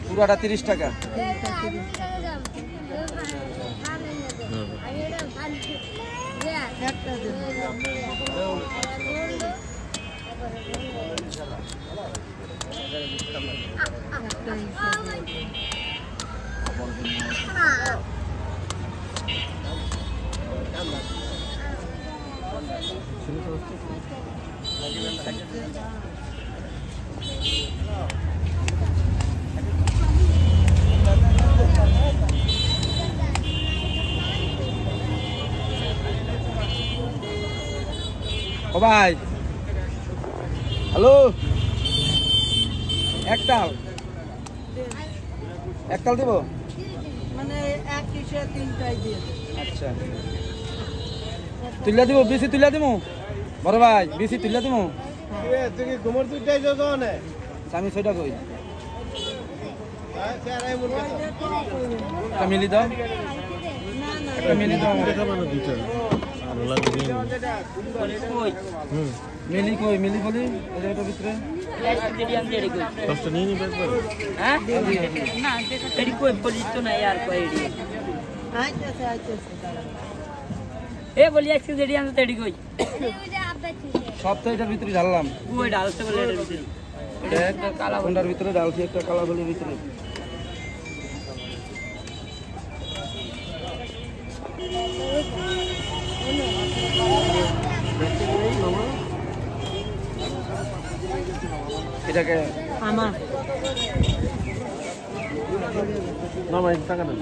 পুরাটা 30 টাকা। ও ভাই, হ্যালো, একতাল দেব মানে এক কিসে তিনটাই দিয়ে। আচ্ছা, তুলিয়া দিব, বেশি তুলিয়া দিব বড় ভাই, বেশি তুলিয়া দিব। তুই কি ঘুমর দুইটাই যাও না? আমি সেটা কই একটা মিলি দাও, একটা মিলি দাও মিলি কই, মিলি বলি এটার ভিতরে সব তো এটার ভিতরে ঢাললাম। কোনটার ভিতরে ঢালছি? একটা কালা বলির ভিতরে। এটাকে আমার টাকাটা